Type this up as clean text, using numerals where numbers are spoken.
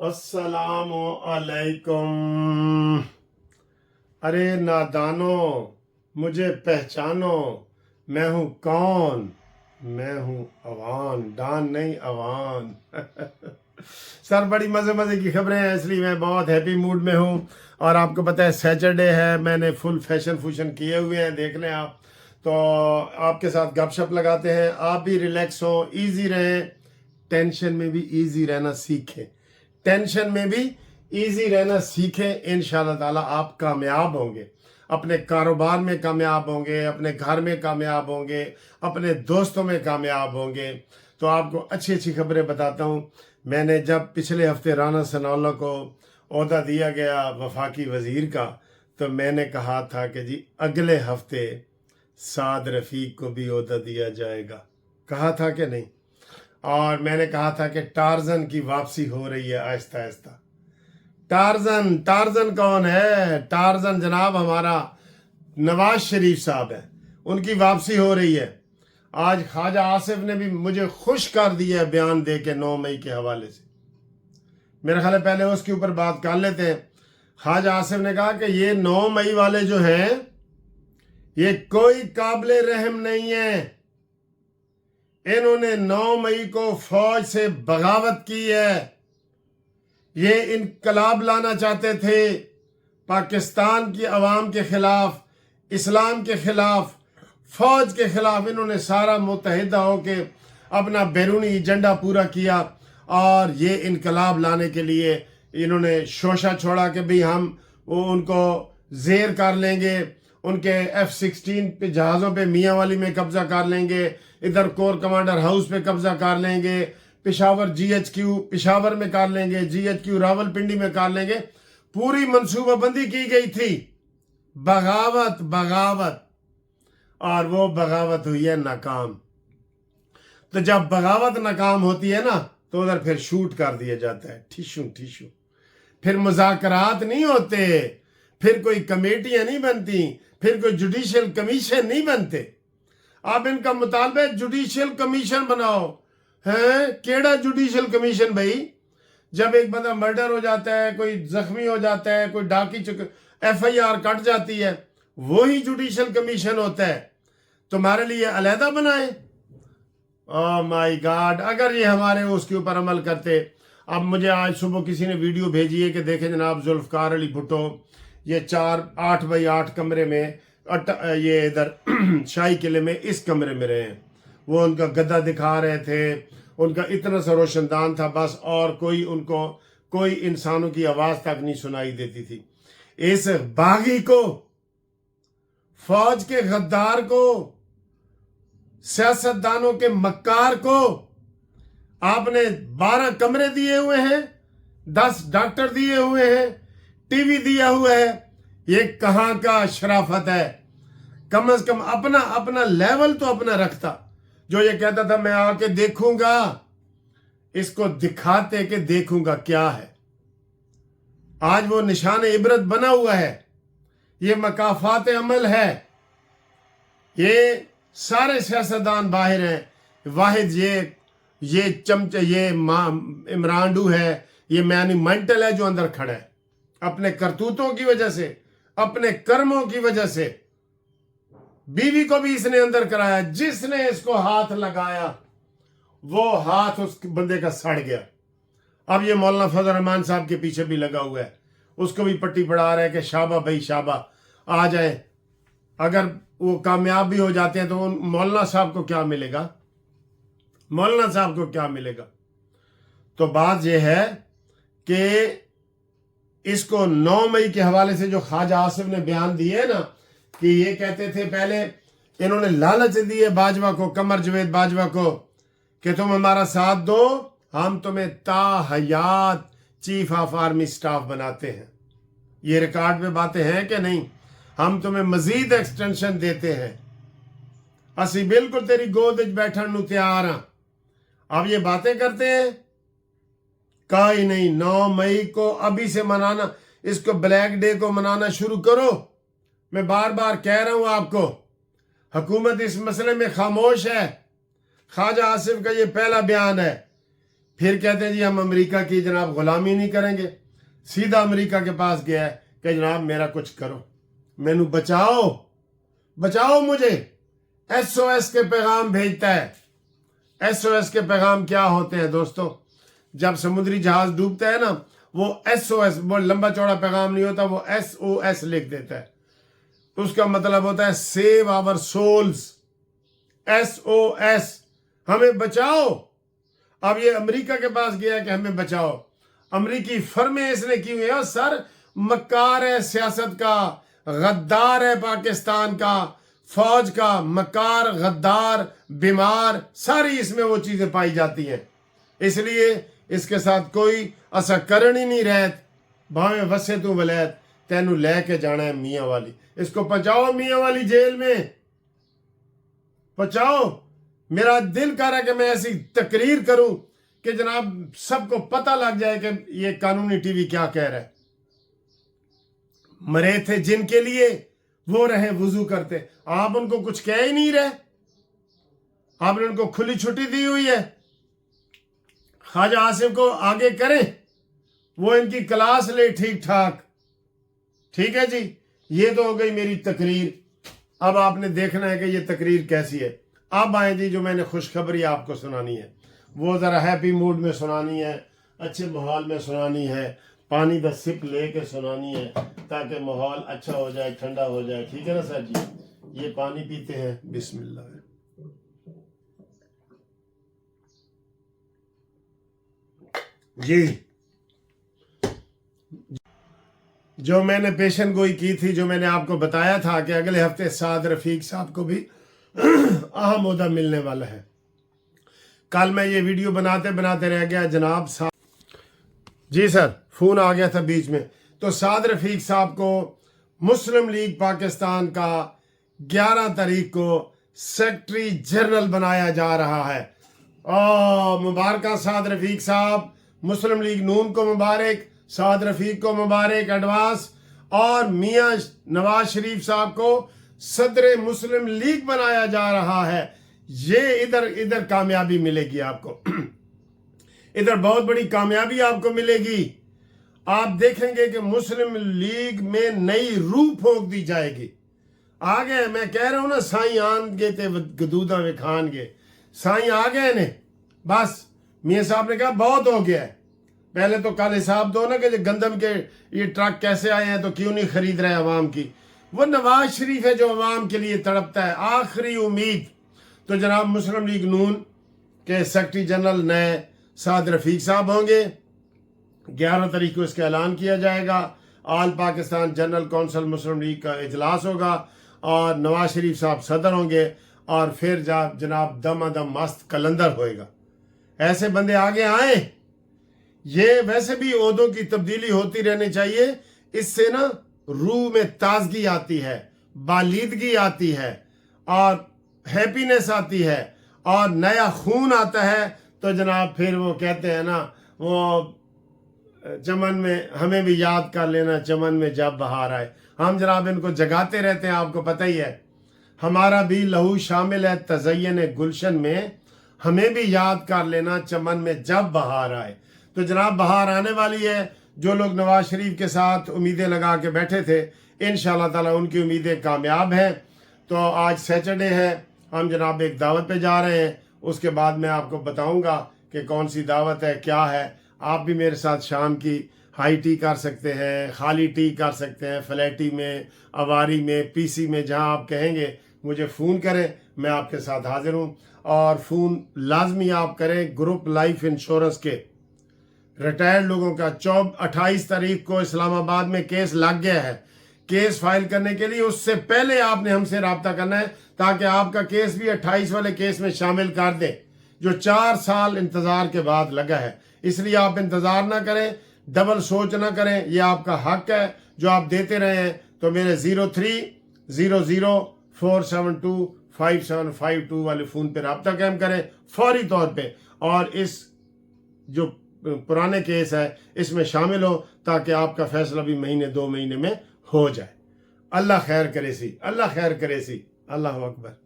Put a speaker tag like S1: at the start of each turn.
S1: अस्सलाम अलैकुम। अरे नादानो, मुझे पहचानो, मैं हूँ कौन? मैं हूँ अवान, डान नहीं अवान। सर बड़ी मज़े मज़े की खबरें हैं, इसलिए मैं बहुत हैप्पी मूड में हूँ। और आपको पता है सैटरडे है, मैंने फुल फैशन फूशन किए हुए हैं, देख लें आप। तो आपके साथ गपशप लगाते हैं, आप भी रिलैक्स हो, इजी रहें, टेंशन में भी इजी रहना सीखें। टेंशन में भी इजी रहना सीखें, इंशाअल्लाह ताला आप कामयाब होंगे, अपने कारोबार में कामयाब होंगे, अपने घर में कामयाब होंगे, अपने दोस्तों में कामयाब होंगे। तो आपको अच्छी अच्छी खबरें बताता हूँ। मैंने जब पिछले हफ्ते राना सनाउल्लाह को ओहदा दिया गया वफाकी वज़ीर का, तो मैंने कहा था कि जी अगले हफ्ते साद रफ़ीक को भी ओहदा दिया जाएगा, कहा था कि नहीं। और मैंने कहा था कि टार्जन की वापसी हो रही है आहिस्ता आहिस्ता। टार्जन टार्जन कौन है? टार्जन जनाब हमारा नवाज शरीफ साहब है, उनकी वापसी हो रही है। आज ख्वाजा आसिफ ने भी मुझे खुश कर दिया है बयान दे के 9 मई के हवाले से। मेरा ख्याल है पहले उसके ऊपर बात कर लेते हैं। ख्वाजा आसिफ ने कहा कि ये 9 मई वाले जो हैं ये कोई काबिले रहम नहीं है। इन्होंने 9 मई को फौज से बगावत की है। ये इनकलाब लाना चाहते थे पाकिस्तान की अवाम के खिलाफ, इस्लाम के खिलाफ, फौज के खिलाफ। इन्होंने सारा मुतहिदा होके अपना बैरूनी एजेंडा पूरा किया और ये इनकलाब लाने के लिए इन्होंने शोशा छोड़ा कि भाई हम वो उनको जेर कर लेंगे, उनके F-16 पे जहाज़ों पे मियाँ वाली में कब्जा कर लेंगे, इधर कोर कमांडर हाउस पे कब्जा कर लेंगे, पेशावर GHQ पेशावर में कर लेंगे, GHQ रावलपिंडी में कर लेंगे। पूरी मंसूबाबंदी की गई थी, बगावत बगावत, और वो बगावत हुई है नाकाम। तो जब बगावत नाकाम होती है ना तो उधर फिर शूट कर दिया जाता है, ठिशू ठिशू। फिर मुज़ाकरात नहीं होते, फिर कोई कमेटियां नहीं बनती, फिर कोई जुडिशियल कमीशन नहीं बनते। आप इनका मुतालबा है जुडिशियल कमीशन बनाओ। हैं केड़ा जुडिशियल कमीशन भाई? जब एक बंदा मर्डर हो जाता है, कोई जख्मी हो जाता है, कोई डाकी FIR कट जाती है, वही जुडिशियल कमीशन होता है। तुम्हारे लिए अलहदा बनाए? ओह माय गॉड, अगर ये हमारे उसके ऊपर अमल करते। अब मुझे आज सुबह किसी ने वीडियो भेजी है कि देखें जनाब जुल्फकार अली भुट्टो ये 8 बाई 8 कमरे में ये इधर शाही किले में इस कमरे में रहे हैं। वो उनका गद्दा दिखा रहे थे, उनका इतना सा रोशनदान था बस, और कोई उनको कोई इंसानों की आवाज़ तक नहीं सुनाई देती थी। इस बागी को, फौज के गद्दार को, सियासतदानों के मक्कार को आपने 12 कमरे दिए हुए हैं, 10 डॉक्टर दिए हुए हैं, टीवी दिया हुआ है। ये कहाँ का शराफत है? कम से कम अपना अपना लेवल तो अपना रखता। जो ये कहता था मैं आके देखूंगा, इसको दिखाते कि देखूंगा क्या है। आज वो निशान इबरत बना हुआ है, ये मकाफात अमल है। ये सारे सियासतदान बाहर हैं, वाहिद ये चमचे, ये इमरान है, ये मैनिमेंटल है जो अंदर खड़ा है, अपने करतूतों की वजह से, अपने कर्मों की वजह से। बीवी को भी इसने अंदर कराया, जिसने इसको हाथ लगाया वो हाथ उस बंदे का सड़ गया। अब ये मौलाना फजल रहमान साहब के पीछे भी लगा हुआ है, उसको भी पट्टी पढ़ा रहा है कि शाबा भाई शाबा आ जाए। अगर वो कामयाब भी हो जाते हैं तो उन मौलाना साहब को क्या मिलेगा? मौलाना साहब को क्या मिलेगा? तो बात यह है कि इसको 9 मई के हवाले से जो ख्वाजा आसिफ ने बयान दिए ना, कि ये कहते थे, पहले इन्होंने लालच दिए बाजवा को, कमर जवेद बाजवा को, कि तुम हमारा साथ दो, हम तुम्हें ताहयात चीफ ऑफ आर्मी स्टाफ बनाते हैं। ये रिकॉर्ड पे बातें हैं कि नहीं? हम तुम्हें मजीद एक्सटेंशन देते हैं, असी बिल्कुल तेरी गोद बैठन नू तैयार हाँ। अब ये बातें करते हैं, कहीं नहीं। 9 मई को अभी से मनाना, इसको ब्लैक डे को मनाना शुरू करो। मैं बार बार कह रहा हूं आपको, हुकूमत इस मसले में खामोश है। ख्वाजा आसिफ का ये पहला बयान है फिर कहते हैं जी हम अमेरिका की जनाब गुलामी नहीं करेंगे। सीधा अमेरिका के पास गया है कि जनाब मेरा कुछ करो, मैनू बचाओ, बचाओ मुझे। SOS के पैगाम भेजता है। SOS के पैगाम क्या होते हैं दोस्तों? जब समुद्री जहाज डूबता है ना, वो SOS, वो लंबा चौड़ा पैगाम नहीं होता, वो SOS लिख देता है। उसका मतलब होता है सेव आवर सोल्स। SOS, हमें बचाओ। अब ये अमेरिका के पास गया कि हमें बचाओ। अमेरिकी फर्में इसने की हुई है, सर मक्कार है सियासत का, गद्दार है पाकिस्तान का, फौज का मक्कार, गद्दार, बीमार, सारी इसमें वो चीजें पाई जाती हैं। इसलिए इसके साथ कोई असा करण ही नहीं रहत। भावे वसे तू वलैत, तेनू लेके जाना है मियाँ वाली। इसको पहुंचाओ मियाँ वाली जेल में, पहुंचाओ। मेरा दिल कर रहा है कि मैं ऐसी तकरीर करूं कि जनाब सबको पता लग जाए कि ये कानूनी टीवी क्या कह रहा है। मरे थे जिनके लिए वो रहे वुजू करते, आप उनको कुछ कह ही नहीं रहे। आपने उनको खुली छुट्टी दी हुई है। ख्वाजा आसिफ को आगे करें, वो इनकी क्लास ले ठीक ठाक। ठीक है जी, ये तो हो गई मेरी तकरीर। अब आपने देखना है कि ये तकरीर कैसी है। अब आए जी, जो मैंने खुशखबरी आपको सुनानी है वो ज़रा हैप्पी मूड में सुनानी है, अच्छे माहौल में सुनानी है, पानी का सिप लेके सुनानी है ताकि माहौल अच्छा हो जाए, ठंडा हो जाए। ठीक है ना सर जी? ये पानी पीते हैं, बिस्मिल्लाह। जी, जो मैंने पेशन गोई की थी, जो मैंने आपको बताया था कि अगले हफ्ते साद रफीक साहब को भी अहम ओहदा मिलने वाला है। कल मैं ये वीडियो बनाते बनाते रह गया जनाब साहब। जी सर, फोन आ गया था बीच में। तो साद रफीक साहब को मुस्लिम लीग पाकिस्तान का 11 तारीख को सेक्रेटरी जनरल बनाया जा रहा है। मुबारक साद रफीक साहब, मुस्लिम लीग नून को मुबारक, साद रफीक को मुबारक एडवांस, और मियां नवाज शरीफ साहब को सदर मुस्लिम लीग बनाया जा रहा है। ये इधर कामयाबी मिलेगी आपको। इधर बहुत बड़ी कामयाबी आपको मिलेगी। आप देखेंगे कि मुस्लिम लीग में नई रूह फूंक दी जाएगी। आ गए, मैं कह रहा हूं ना, साईं आन गए थे गदूदा वे खान गए, साईं आ गए ने। बस मियां साहब ने कहा बहुत हो गया है। पहले तो कल हिसाब दो ना कि गंदम के ये ट्रक कैसे आए हैं, तो क्यों नहीं खरीद रहे अवाम की। वो नवाज शरीफ है जो अवाम के लिए तड़पता है, आखिरी उम्मीद। तो जनाब मुस्लिम लीग नून के सेक्रेटरी जनरल नए साद रफीक साहब होंगे। 11 तारीख को इसका ऐलान किया जाएगा। आल पाकिस्तान जनरल कौंसिल मुस्लिम लीग का इजलास होगा और नवाज शरीफ साहब सदर होंगे, और फिर जनाब दमादम मस्त कलंदर होएगा। ऐसे बंदे आगे आए। ये वैसे भी ओहदों की तब्दीली होती रहनी चाहिए। इससे ना रूह में ताजगी आती है, बालीदगी आती है, और हैप्पीनेस आती है, और नया खून आता है। तो जनाब फिर वो कहते हैं ना, वो चमन में हमें भी याद कर लेना, चमन में जब बहार आए। हम जनाब इनको जगाते रहते हैं, आपको पता ही है। हमारा भी लहू शामिल है तज़य्युन गुलशन में, हमें भी याद कर लेना चमन में जब बहार आए। तो जनाब बहार आने वाली है। जो लोग नवाज शरीफ के साथ उम्मीदें लगा के बैठे थे, इंशाअल्लाह ताला उनकी उम्मीदें कामयाब हैं। तो आज सैटरडे है, हम जनाब एक दावत पे जा रहे हैं। उसके बाद मैं आपको बताऊंगा कि कौन सी दावत है, क्या है। आप भी मेरे साथ शाम की हाई टी कर सकते हैं, खाली टी कर सकते हैं, फ्लैटी में, अवारी में, पीसी में, जहां आप कहेंगे मुझे फ़ोन करें, मैं आपके साथ हाजिर हूं। और फ़ोन लाजमी आप करें ग्रुप लाइफ इंश्योरेंस के रिटायर्ड लोगों का। 28 तारीख को इस्लामाबाद में केस लग गया है। केस फाइल करने के लिए उससे पहले आपने हमसे रब्ता करना है, ताकि आपका केस भी 28 वाले केस में शामिल कर दे, जो 4 साल इंतजार के बाद लगा है। इसलिए आप इंतजार ना करें, डबल सोच ना करें, ये आपका हक है जो आप देते रहे हैं। तो मेरे 030047255752 वाले फ़ोन पे रब्ता कायम करें फौरी तौर पे, और इस जो पुराने केस है इसमें शामिल हो, ताकि आपका फैसला भी महीने 2 महीने में हो जाए। अल्लाह खैर करे सी, अल्लाह खैर करे सी। अल्लाह अकबर।